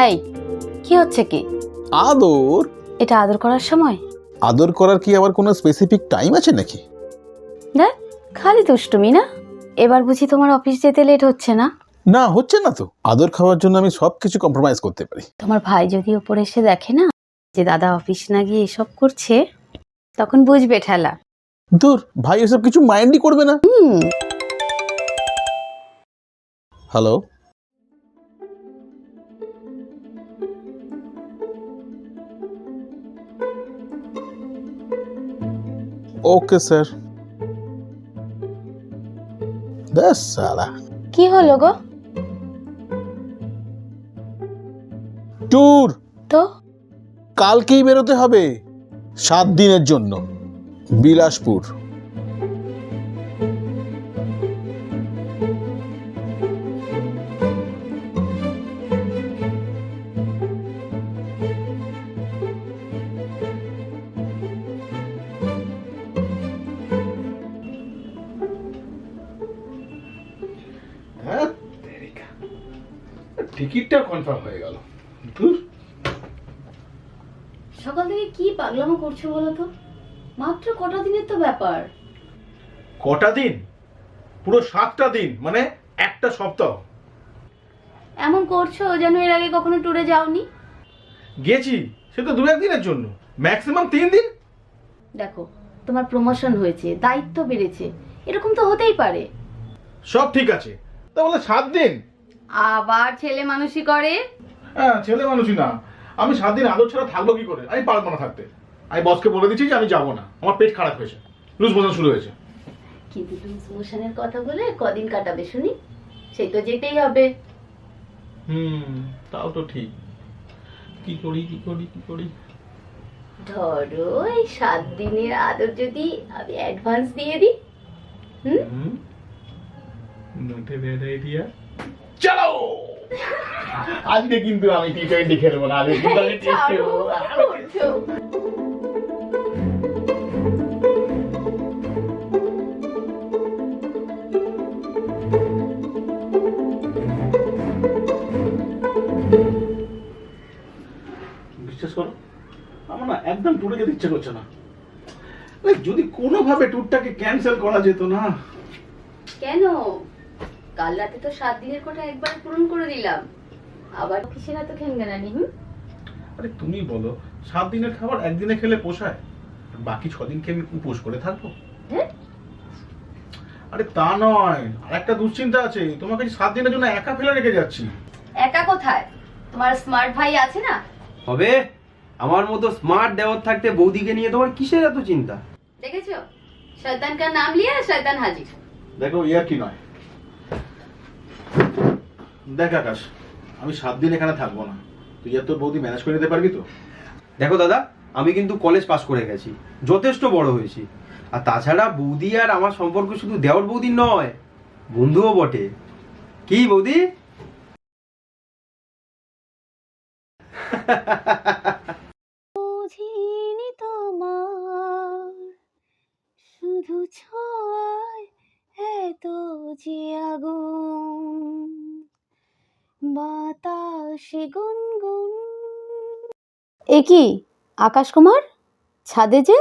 এই কি হচ্ছে কি? আদর? এটা আদর করার সময়? আদর করার কি আবার কোনো স্পেসিফিক টাইম আছে নাকি? দেখ খালি দুষ্টুমি না। এবার বুঝি তোমার অফিস যেতে লেট হচ্ছে না? না, হচ্ছে না তো। আদর খাওয়ার জন্য আমি সবকিছু কম্প্রোমাইজ করতে পারি। তোমার ভাই যদি ওপরে এসে দেখে না যে দাদা অফিস না গিয়ে এসব করছে, তখন বুঝবে ঠেলা। দূর, ভাই এসব কিছু মাইন্ডই করবে না। Hello, okay sir. ব্যাস সালা, কি হলো গো? ট্যুর তো কালকেই বেরোতে হবে 7 দিনের জন্য, বিলাসপুর। টিকিটটা কনফার্ম হয়ে গেল। সকাল থেকে কি পাগলামো করছো বলো তো? মাত্র কটা দিনের তো ব্যাপার। কটা দিন? পুরো 7টা দিন, মানে একটা সপ্তাহ। এমন করছো যেন এর আগে কখনো ট্যুরে যাওনি। গেছি, সে তো 2-1 দিনের জন্য, ম্যাক্সিমাম 3 দিন। দেখো তোমার প্রমোশন হয়েছে, দায়িত্ব বেড়েছে, এরকম তো হতেই পারে। সব ঠিক আছে, তা বলে 7 দিন? আবার ছেলে মানুষই করে। হ্যাঁ, ছেলে মানুষই না। আমি 7 দিন আদর ছাড়া থাকবো কি করে? আমি পারবো না থাকতে। আমি বসকে বলে দিচ্ছি যে আমি যাবো না, আমার পেট খারাপ হয়েছে, লুজ মোশন শুরু হয়েছে। কিন্তু লুজ মোশনের কথা বলে কদিন কাটাবে শুনি? সেই তো যেতেই হবে। তাও তো ঠিক। কি করি? ধরো এই 7 দিনের আদর যদি আমি অ্যাডভান্স দিয়ে দিই। Not a bad idea. চলো, আজকে কিন্তু আমি টি20 খেলবো না, আজকে কিন্তু আমি টেস্ট খেলবো। বিশ্বাস করো, আমার না একদম ট্যুরে যেতে ইচ্ছে করছে না। যদি কোনোভাবে ট্যুরটাকে ক্যান্সেল করা যেত না। কেন? কাল রাতে তো 7 দিনের কথা একবার পূরণ করে দিলাম, আবার কিসের এত খেঙ্গানানি? আরে তুমি বলো, 7 দিনের খাবার একদিনে খেলে পোষায়? আর বাকি 6 দিন কি আমি উপোস করে থাকবো? হ্যাঁ? আরে তা নয়, আর একটা দুশ্চিন্তা আছে, তোমাকে 7 দিনের জন্য একা ফেলে রেখে যাচ্ছি। একা কোথায়? তোমার স্মার্ট ভাই আছে না? হবে? আমার মতো স্মার্ট দেওয়ার থাকতে বৌদিকে নিয়ে তোমার কিসের এত চিন্তা? দেখেছো, শয়তান কা নাম লিয়া শয়তান হাজির। দেখো, ইয়ার কি নয়। দেখ আকাশ, আমি 7 দিন এখানে থাকবো না। তুই আর তোর বৌদি ম্যানেজ করে নিতে পারবি তো? দেখো দাদা, আমি কিন্তু কলেজ পাস করে গেছি, যথেষ্ট বড় হয়েছি। আর তাছাড়া বৌদি আর আমার সম্পর্ক শুধু দেওর বৌদির নয়, বন্ধুও বটে। কি বৌদি? বুঝিনি তোমার শুধু ছোঁয়ায় এত যে আগুন, বাতাসে গুনগুন। এ কি আকাশ কুমার, ছাদে যে?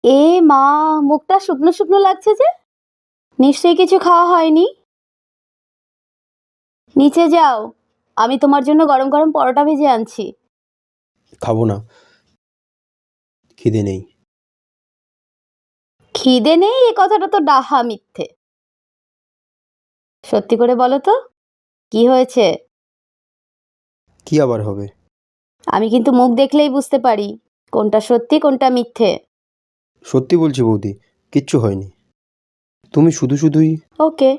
এ মা, মুখটা শুকনো শুকনো লাগছে যে, নিশ্চয়ই কিছু খাওয়া হয়নি। নিচে যাও, আমি তোমার জন্য গরম গরম পরোটা ভেজে আনছি। খাবো না, খিদে নেই। খিদে নেই এ কথাটা তো ডাহা মিথ্যে। সত্যি করে বলো তো, কি হয়েছে? কি আবার হবে? আমি কিন্তু মুখ দেখলেই বুঝতে পারি কোনটা সত্যি কোনটা মিথ্যে। সত্যি বলছি বৌদি, কিচ্ছু হয়নি। তুমি শুধু শুধুই। ওকে,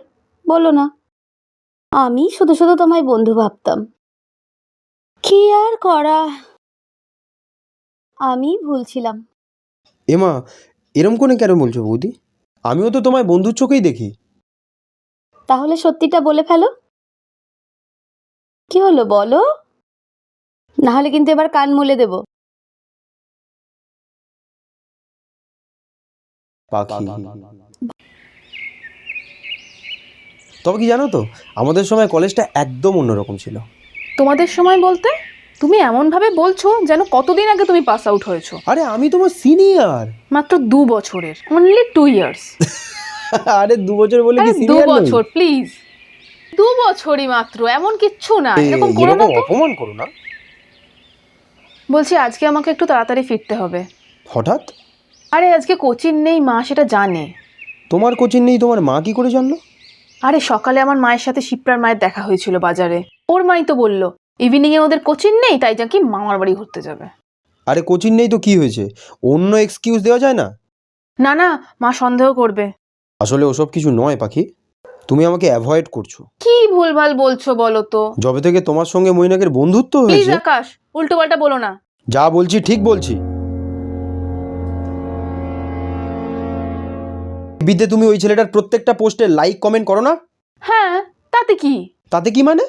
বলো না। আমি শুধু শুধু তোমায় বন্ধু ভাবতাম। কি আর করা, আমি ভুল ছিলাম। এমা, এরম করে কেন বলছো বৌদি? আমিও তো তোমায় বন্ধুর চোখেই দেখি। তাহলে সত্যিটা বলে ফেলো। কি হলো বলো, না হলে কিন্তু এবার কান মুলে দেব। পাখি। তবে কি জানো তো, আমাদের সময় কলেজটা একদম অন্যরকম ছিল। তোমাদের সময় বলতে তুমি এমনভাবে বলছো যেন কতদিন আগে তুমি পাস আউট হয়েছো। আরে আমি তোমার সিনিয়র। মাত্র 2 বছরের, অনলি 2 ইয়ার্স। আরে 2 বছর বলে কি 2 সিনিয়র নই? বছর প্লিজ, 2 বছরই মাত্র, এমন কিচ্ছু না, এরকম করো না তো। অপমান করো না। বলছি আজকে আমাকে একটু তাড়াতাড়ি ফিরতে হবে। হঠাৎ? আরে আজকে কোচিং নেই, মা সেটা জানে। তোমার কোচিং নেই, তোমার মা কি করে জানলো? আরে সকালে আমার মায়ের সাথে শিপ্রার মায়ের দেখা হয়েছিল বাজারে। ওর মাই তো বললো ইভিনিং এ ওদের কোচিং নেই, তাই নাকি মামার বাড়ি ঘুরতে যাবে। আরে কোচিং নেই তো কি হয়েছে, অন্য এক্সকিউজ দেওয়া যায় না? না না, মা সন্দেহ করবে। আসলে ওসব কিছু নয় পাখি, তুমি আমাকে অ্যাভয়েড করছো। কি ভুলভাল বলছো বলো তো? যবে থেকে তোমার সঙ্গে মৈনাকের বন্ধুত্ব প্লিজ হয়েছে। আকাশ, উল্টো পাল্টা বলো না। যা বলছি ঠিক বলছি। বিদ্যে তুমি ওই ছেলেটার প্রত্যেকটা পোস্টে লাইক কমেন্ট করো না? হ্যাঁ, তাতে কি? তাতে কি মানে?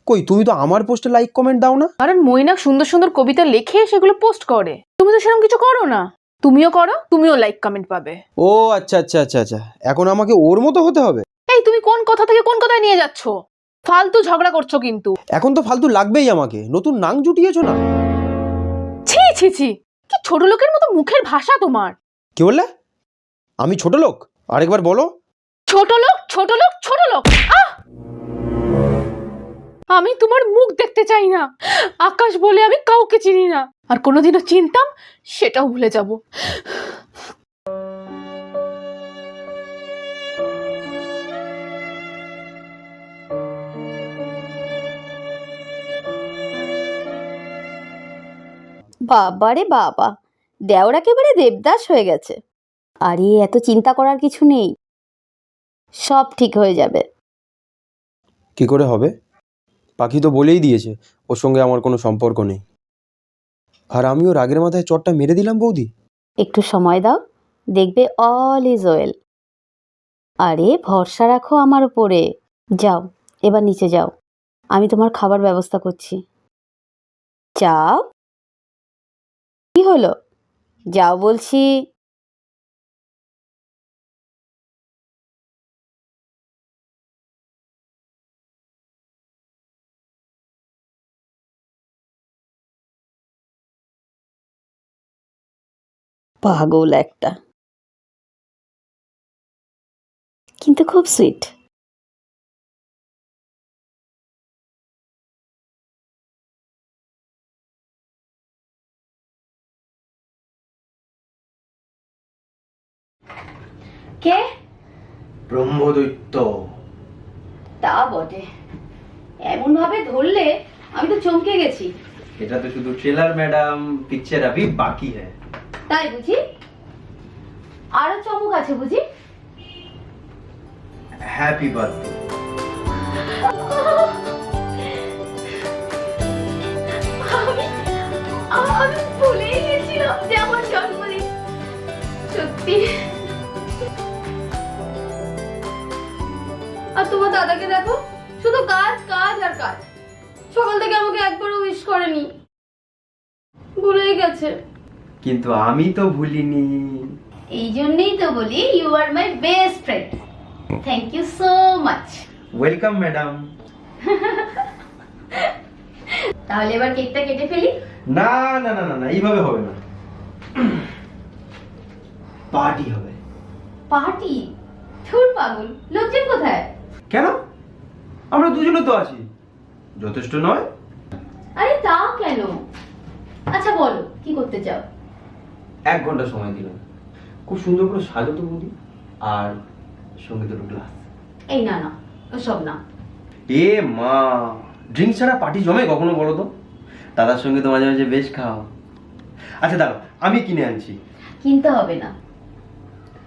কই তুমি তো আমার পোস্টে লাইক কমেন্ট দাও না। কারণ মৈনাক সুন্দর সুন্দর কবিতা লিখে সেগুলো পোস্ট করে, তুমি তো সেরকম কিছু করো না। তুমিও করো, তুমিও লাইক কমেন্ট পাবে। ও আচ্ছা আচ্ছা আচ্ছা আচ্ছা, এখন আমাকে ওর মতো হতে হবে? এই তুমি কোন কথা থেকে কোন কথায় নিয়ে যাচ্ছ? ফালতু ঝগড়া করছো কিন্তু। এখন তো ফালতু লাগবেই আমাকে, নতুন নাং জুটিয়েছো না? ছি ছি ছি, কি ছোট লোকের মতো মুখের ভাষা তোমার। কি বললে? আমি ছোট লোক? আরেকবার বলো। ছোট লোক, ছোট লোক, ছোট লোক। আহ! আমি তোমার মুখ দেখতে চাই না। আকাশ বলে আমি কাউকে চিনি না, আর কোনোদিনও চিনতাম সেটাও ভুলে যাব। বাবারে বাবা, দেওর একেবারে দেবদাস হয়ে গেছে। আরে এত চিন্তা করার কিছু নেই, সব ঠিক হয়ে যাবে। কি করে হবে? পাখি তো বলেই দিয়েছে ওর সঙ্গে আমার কোনো সম্পর্ক নেই, আর আমিও রাগের মাথায় চটটা মেরে দিলাম বৌদি। একটু সময় দাও, দেখবে অল ইজ ওয়েল। আরে ভরসা রাখো আমার উপরে। যাও, এবার নিচে যাও, আমি তোমার খাবার ব্যবস্থা করছি। যাও। কি হলো? যাও বলছি। পাগল একটা, কিন্তু খুব সুইট। কে? ব্রহ্মদৈত্য। তা বটে, এমন ভাবে ধরলে আমি তো চমকে গেছি। এটা তো শুধু ট্রেলার ম্যাডাম, পিকচার अभी বাকি है। তাই বুঝি? আরো চমক আছে বুঝি? Happy birthday. আমি ভুলেই গেছিলাম যে আমার জন্মদিন। সত্যি। আর তোমার দাদাকে দেখো, শুধু কাজ কাজ আর কাজ। সকাল থেকে আমাকে একবারও উইশ করেনি, ভুলেই গেছে। কিন্তু আমি তো ভুলিনি। এই জন্যই তো বলি you are my best friend. Thank you so much. Welcome madam. তাহলে এবার কেকটা কেটে ফেলি। না না না না না, এইভাবে হবে না, পার্টি হবে। পার্টি? ধুর পাগল, লোকজন কোথায়? কেন? আমরা দুজনে তো আছি, যথেষ্ট নয়? আরে তা কেন? আচ্ছা বলো কি করতে চাও? 1 ঘন্টা সময় দিলাম, খুব সুন্দর করে সাজো তো বৌদি, আর সঙ্গে দুটো গ্লাস। এই না না, ওসব না। এ মা, ড্রিঙ্ক ছাড়া পার্টি জমে কখনো বলো তো? দাদার সঙ্গে তো মাঝে মাঝে বেশ খাও। আচ্ছা দাঁড়াও, আমি কিনে আনছি। কিনতে হবে না,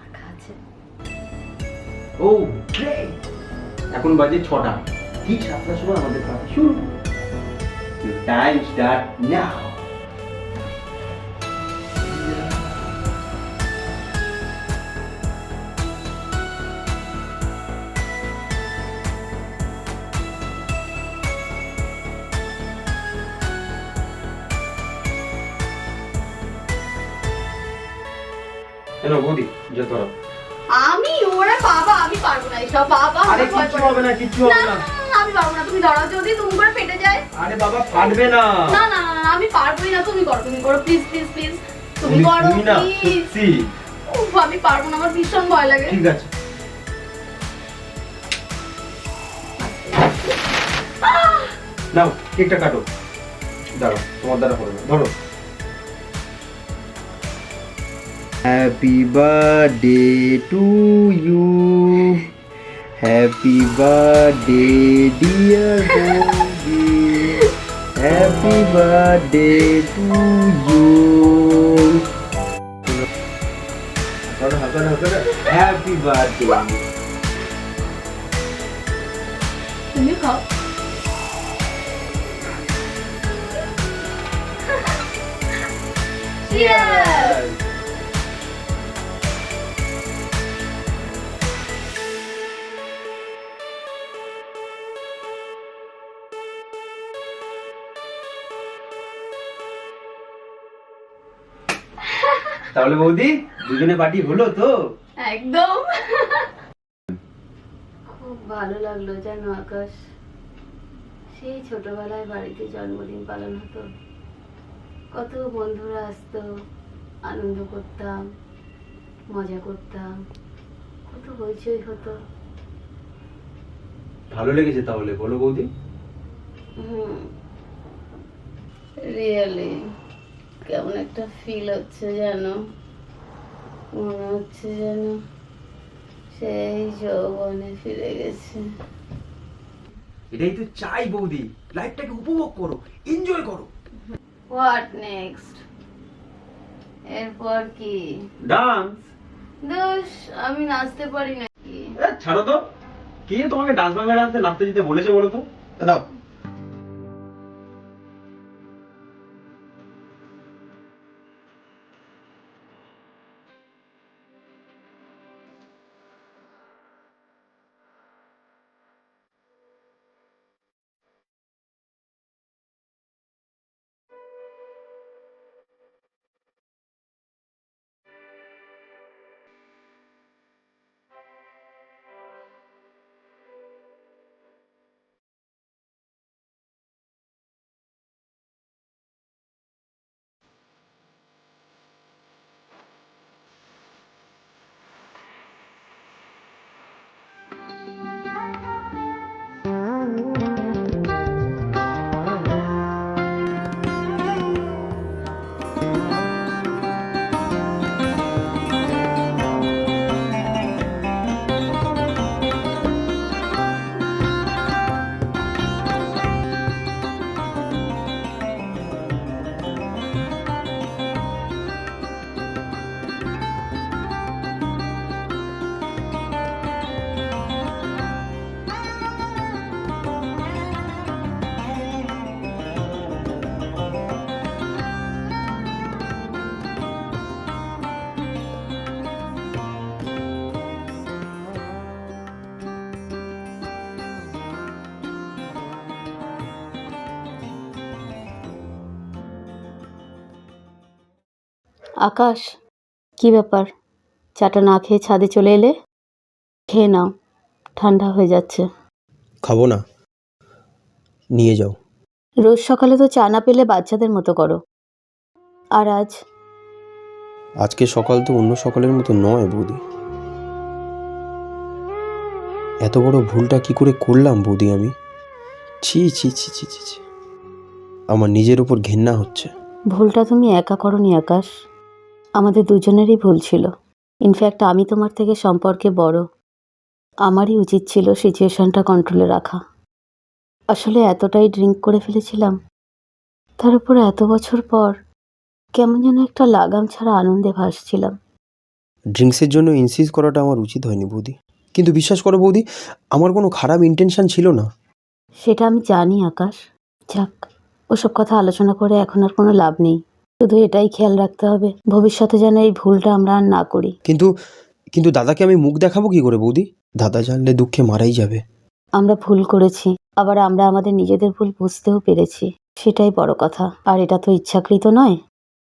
রাখা আছে। ও গ্রেট, এখন বাজে 6টা, ঠিক 7টার সময় আমাদের পার্টি শুরু। Your time start now. বৌদি, যত আমি ওরা বাবা, আমি পারবো না এসব বাবা। আরে আমার ভয় কিচ্ছু করে। হবে না, কিচ্ছু না হবে না না। না, না, আমি পারবো না, তুমি দাঁড়াও, যদি তুমি করে ফেটে যায়। আরে বাবা ফাটবে না। না না না, না, আমি পারবোই না, তুমি করো প্লিজ প্লিজ প্লিজ, তুমি করো তুমি না প্লিজ। সত্যি। উফ, আমি পারবো না, আমার ভীষণ ভয় লাগে। ঠিক আছে। নাও কেকটা কাটো। দাঁড়াও, তোমার দ্বারা হবে না, ধরো। Happy birthday to you, happy birthday dear বৌদি, happy birthday to you. Happy birthday. তুমি খাও। Cheers! তাহলে বৌদি দুজনে পার্টি হলো তো? একদম। খুব ভালো লাগলো জানো আকাশ, সেই ছোটবেলায় বাড়িতে জন্মদিন পালন হতো, কত বন্ধুরা আসতো, আনন্দ করতাম, মজা করতাম, কত হইচই হতো। ভালো লেগেছে তাহলে, বলো বৌদি? রিয়েলি কেমন একটা ফিল হচ্ছে জানো, মনে হচ্ছে যেন সেই যৌবনে ফিরে গেছে। এটাই তো চাই বৌদি, লাইফটাকে উপভোগ করো, এনজয় করো। What next? এরপর কি? ডান্স। দোষ, আমি নাচতে পারি নাকি? ছাড়ো তো, কে তোমাকে ডান্স বাংলা ডান্সে নাচতে যেতে বলেছে বলো তো? দাও। আকাশ, কি ব্যাপার, চাটা না খেয়ে ছাদে চলে এলে? খেয়ে নাও, ঠান্ডা হয়ে যাচ্ছে। খাবো না, নিয়ে যাও। রোজ সকালে তো চা না পেলে বাচ্চাদের মতো করো, আর আজ? আজকে সকাল তো অন্য সকালের মতো নয় বৌদি। এত বড় ভুলটা কি করে করলাম বৌদি আমি? ছি ছি ছি ছি ছি ছি, আমার নিজের উপর ঘেন্না হচ্ছে। ভুলটা তুমি একা করনি আকাশ, আমাদের দুজনেরই ভুল ছিল। ইনফ্যাক্ট আমি তোমার থেকে সম্পর্কে বড়, আমারই উচিত ছিল সিচুয়েশনটা কন্ট্রোলে রাখা। আসলে এতটাই ড্রিঙ্ক করে ফেলেছিলাম, তার উপর এত বছর পর কেমন যেন একটা লাগাম ছাড়া আনন্দে ভাসছিলাম। ড্রিঙ্কসের জন্য ইনসিস্ট করাটা আমার উচিত হয়নি বৌদি, কিন্তু বিশ্বাস করো বৌদি, আমার কোনো খারাপ ইন্টেনশন ছিল না। সেটা আমি জানি আকাশ। যাক, ওসব কথা আলোচনা করে এখন আর কোনো লাভ নেই। শুধু এটাই খেয়াল রাখতে হবে ভবিষ্যতে যেন এই ভুলটা আমরা আর না করি। কিন্তু দাদাকে আমি মুখ দেখাবো কি করে বৌদি? দাদা জানলে দুঃখে মারাই যাবে। আমরা ভুল করেছি, আবার আমরা আমাদের নিজেদের ভুল বুঝতেও পেরেছি, সেটাই বড় কথা। আর এটা তো ইচ্ছাকৃত নয়,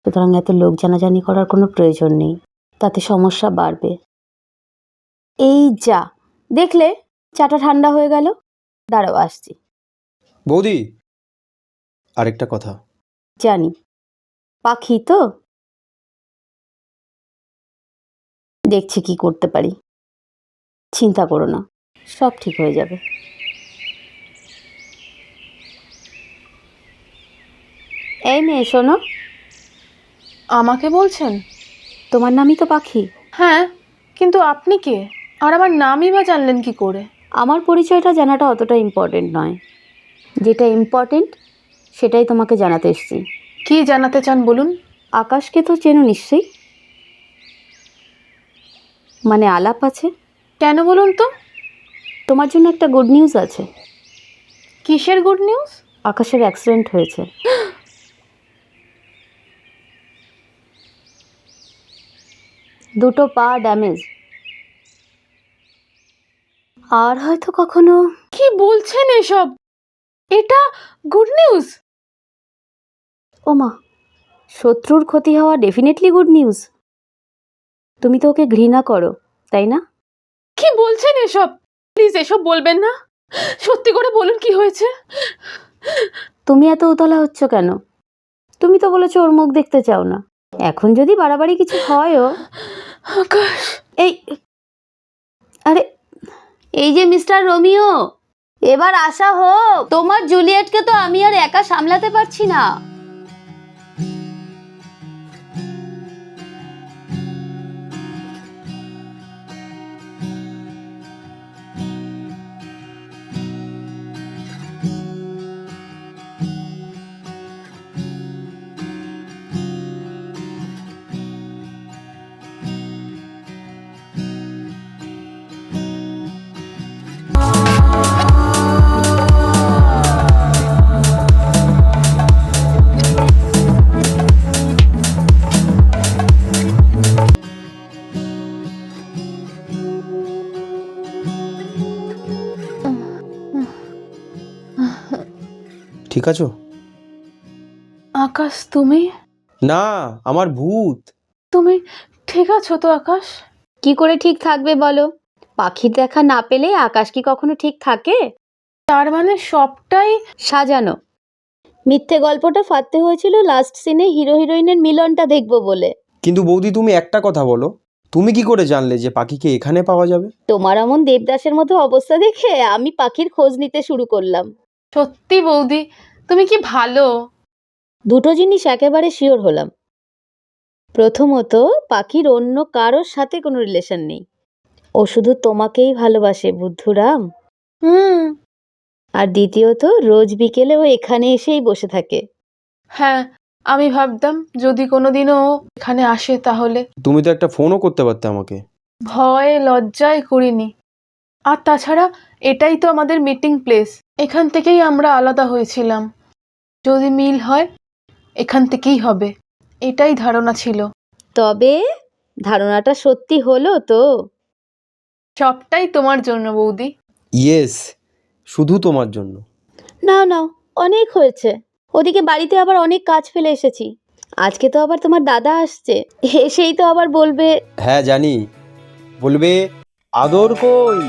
সুতরাং এত লোক জানাজানি করার কোনো প্রয়োজন নেই, তাতে সমস্যা বাড়বে। এই যা, দেখলে চাটা ঠান্ডা হয়ে গেল। দাঁড়াও আসছি। বৌদি, আরেকটা কথা। জানি, পাখি তো, দেখছি কি করতে পারি। চিন্তা করো না, সব ঠিক হয়ে যাবে। এই মেয়ে শোনো, আমাকে বলছেন? তোমার নামই তো পাখি। হ্যাঁ, কিন্তু আপনি কে? আর আমার নামই বা জানলেন কি করে? আমার পরিচয়টা জানাটা অতটা ইম্পর্টেন্ট নয়, যেটা ইম্পর্টেন্ট সেটাই তোমাকে জানাতে এসেছি। কি জানাতে চান বলুন? আকাশকে তো চেনো নিশ্চয়ই, মানে আলাপ আছে। কেন বলুন তো? তোমার জন্য একটা গুড নিউজ আছে। কিসের গুড নিউজ? আকাশের অ্যাক্সিডেন্ট হয়েছে। দুটো পা ড্যামেজ, আর হয়তো কখনো। কি বলছেন এসব? এটা গুড নিউজ? ওমা, শত্রুর ক্ষতি হওয়া ডেফিনেটলি গুড নিউজ। তুমি তো ওকে ঘৃণা করো, তাই না? কি বলছেন এসব? প্লিজ এসব বলবেন না, সত্যি করে বলুন কি হয়েছে। তুমি এত উতলা হচ্ছ কেন? তুমি তো বলেছো ওর মুখ দেখতে চাও না। এখন যদি বাড়াবাড়ি কিছু হয়ও। আকাশ, এই, আরে, এই যে মিস্টার রোমিও, এবার আসা হোক। তোমার জুলিয়েটকে তো আমি আর একা সামলাতে পারছি না। ঠিক আছো? আকাশ তুমি? না, আমার ভূত। তুমি ঠিক আছো তো আকাশ? কি করে ঠিক থাকবে বলো? পাখির দেখা না পেলে আকাশ কি কখনো ঠিক থাকে? তার মানে সবটাই সাজানো মিথ্যে গল্পটা ফাঁদতে হয়েছিল লাস্ট সিনে হিরো হিরোইনের মিলনটা দেখবো বলে। কিন্তু বৌদি, তুমি একটা কথা বলো, তুমি কি করে জানলে যে পাখিকে এখানে পাওয়া যাবে? তোমার এমন দেবদাসের মতো অবস্থা দেখে আমি পাখির খোঁজ নিতে শুরু করলাম। সত্যি বৌদি, তুমি কি ভালো। দুটো জিনিস একেবারে শিওর হলাম। প্রথমত, পাখির অন্য কারোর সাথে কোনো রিলেশন নেই। ও শুধু তোমাকেই ভালোবাসে বুদ্ধুরাম। হুম, আর দ্বিতীয়ত, রোজ বিকেলে ও এখানে এসেই বসে থাকে। হ্যাঁ, আমি ভাবতাম যদি কোনোদিনও ও এখানে আসে তাহলে। তুমি তো একটা ফোনও করতে পারতে আমাকে। ভয়ে লজ্জায় করিনি। আর তাছাড়া এটাই তো আমাদের মিটিং প্লেস, এখান থেকেই আমরা আলাদা হয়েছিলাম। যদি মিল হয় এখান থেকেই হবে, এটাই ধারণা ছিল। তবে ধারণাটা সত্যি হলো তো? সবটাই তোমার জন্য বৌদি। ইয়েস, শুধু তোমার জন্য। না না, অনেক হয়েছে। ওদিকে বাড়িতে আবার অনেক কাজ ফেলে এসেছি। আজকে তো আবার তোমার দাদা আসছে, এসেই তো আবার বলবে। হ্যাঁ জানি, বলবে আদর কই।